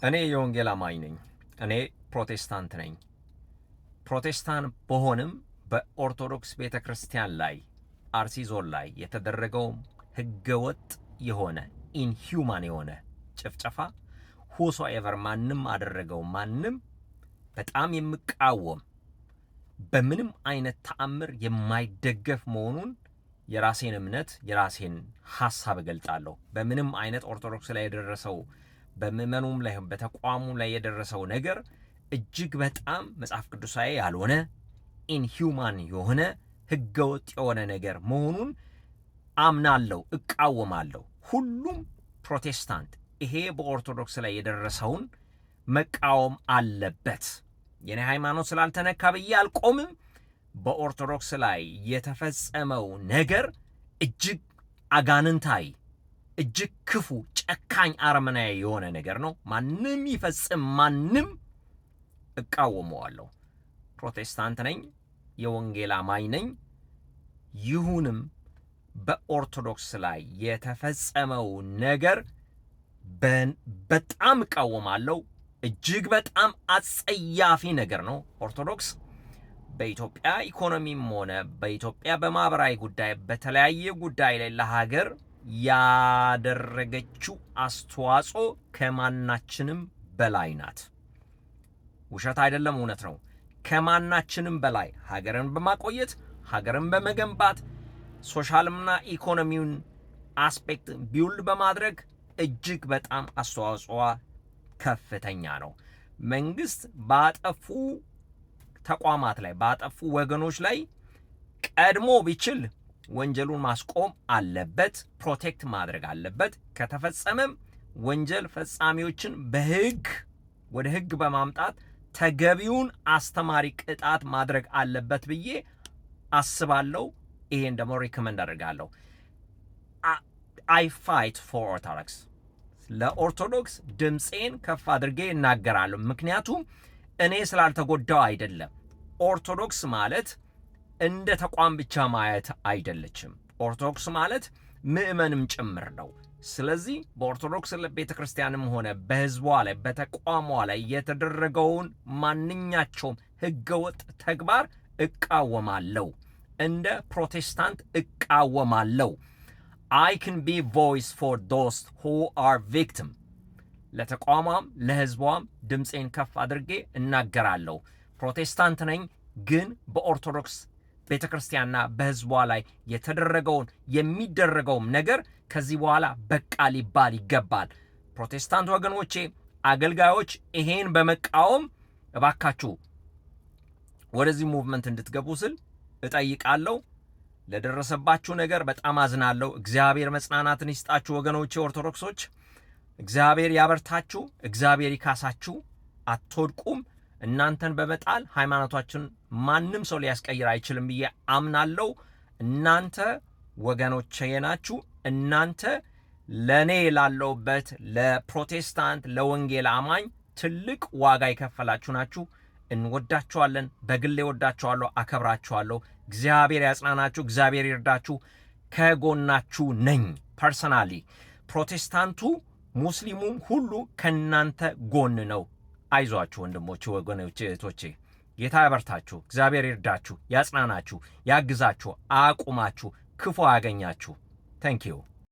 እኔ የወንጌል አማኝ ነኝ። እኔ ፕሮቴስታንት ነኝ። ፕሮቴስታንት በሆንም በኦርቶዶክስ ቤተክርስቲያን ላይ አርሲ ዞን ላይ የተደረገው ህገወጥ የሆነ ኢንሂውማን የሆነ ጭፍጨፋ ሁሶኤቨር ማንም አደረገው ማንም በጣም የምቃወም በምንም አይነት ተአምር የማይደገፍ መሆኑን የራሴን እምነት የራሴን ሐሳብ እገልጣለሁ። በምንም አይነት ኦርቶዶክስ ላይ የደረሰው በምእመኑም ላይ በተቋሙ ላይ የደረሰው ነገር እጅግ በጣም መጽሐፍ ቅዱሳዊ ያልሆነ ኢንሂውማን የሆነ ህገወጥ የሆነ ነገር መሆኑን አምናለሁ፣ እቃወማለሁ። ሁሉም ፕሮቴስታንት ይሄ በኦርቶዶክስ ላይ የደረሰውን መቃወም አለበት። የኔ ሃይማኖት ስላልተነካ ብዬ አልቆምም። በኦርቶዶክስ ላይ የተፈጸመው ነገር እጅግ አጋንንታዊ እጅግ ክፉ ጨካኝ አረመናዊ የሆነ ነገር ነው። ማንም ይፈጽም ማንም እቃወመዋለሁ። ፕሮቴስታንት ነኝ፣ የወንጌል አማኝ ነኝ። ይሁንም በኦርቶዶክስ ላይ የተፈጸመው ነገር በጣም እቃወማለሁ። እጅግ በጣም አጸያፊ ነገር ነው። ኦርቶዶክስ በኢትዮጵያ ኢኮኖሚም ሆነ በኢትዮጵያ በማህበራዊ ጉዳይ በተለያየ ጉዳይ ላይ ለሀገር ያደረገችው አስተዋጽኦ ከማናችንም በላይ ናት። ውሸት አይደለም፣ እውነት ነው። ከማናችንም በላይ ሀገርን በማቆየት ሀገርን በመገንባት ሶሻልና ኢኮኖሚውን አስፔክት ቢውልድ በማድረግ እጅግ በጣም አስተዋጽኦ ከፍተኛ ነው። መንግስት ባጠፉ ተቋማት ላይ ባጠፉ ወገኖች ላይ ቀድሞ ቢችል ወንጀሉን ማስቆም አለበት፣ ፕሮቴክት ማድረግ አለበት። ከተፈጸመም ወንጀል ፈጻሚዎችን በህግ ወደ ህግ በማምጣት ተገቢውን አስተማሪ ቅጣት ማድረግ አለበት ብዬ አስባለሁ። ይሄን ደግሞ ሪኮመንድ አደርጋለሁ። አይ ፋይት ፎር ኦርቶዶክስ፣ ለኦርቶዶክስ ድምፄን ከፍ አድርጌ እናገራለሁ። ምክንያቱም እኔ ስላልተጎዳው አይደለም። ኦርቶዶክስ ማለት እንደ ተቋም ብቻ ማየት አይደለችም። ኦርቶዶክስ ማለት ምእመንም ጭምር ነው። ስለዚህ በኦርቶዶክስ ቤተክርስቲያንም ሆነ በህዝቧ ላይ በተቋሟ ላይ የተደረገውን ማንኛቸውም ህገወጥ ተግባር እቃወማለሁ። እንደ ፕሮቴስታንት እቃወማለሁ። I can be voice for those who are victim። ለተቋሟም ለህዝቧም ድምፄን ከፍ አድርጌ እናገራለሁ። ፕሮቴስታንት ነኝ፣ ግን በኦርቶዶክስ ቤተክርስቲያንና በህዝቧ ላይ የተደረገውን የሚደረገውም ነገር ከዚህ በኋላ በቃ ሊባል ይገባል። ፕሮቴስታንት ወገኖቼ፣ አገልጋዮች ይሄን በመቃወም እባካችሁ ወደዚህ ሙቭመንት እንድትገቡ ስል እጠይቃለሁ። ለደረሰባችሁ ነገር በጣም አዝናለሁ። እግዚአብሔር መጽናናትን ይስጣችሁ ወገኖቼ ኦርቶዶክሶች። እግዚአብሔር ያበርታችሁ፣ እግዚአብሔር ይካሳችሁ። አትወድቁም። እናንተን በመጣል ሃይማኖታችን ማንም ሰው ሊያስቀይር አይችልም ብዬ አምናለሁ። እናንተ ወገኖቼ ናችሁ። እናንተ ለኔ ላለውበት ለፕሮቴስታንት ለወንጌል አማኝ ትልቅ ዋጋ የከፈላችሁ ናችሁ። እንወዳችኋለን። በግሌ ወዳችኋለሁ፣ አከብራችኋለሁ። እግዚአብሔር ያጽናናችሁ፣ እግዚአብሔር ይርዳችሁ። ከጎናችሁ ነኝ ፐርሰናሊ። ፕሮቴስታንቱ ሙስሊሙም ሁሉ ከናንተ ጎን ነው። አይዟችሁ ወንድሞቼ፣ ወገኖቼ፣ እህቶቼ፣ ጌታ ያበርታችሁ፣ እግዚአብሔር ይርዳችሁ፣ ያጽናናችሁ፣ ያግዛችሁ፣ አቁማችሁ፣ ክፉ ያገኛችሁ። ታንክ ዩ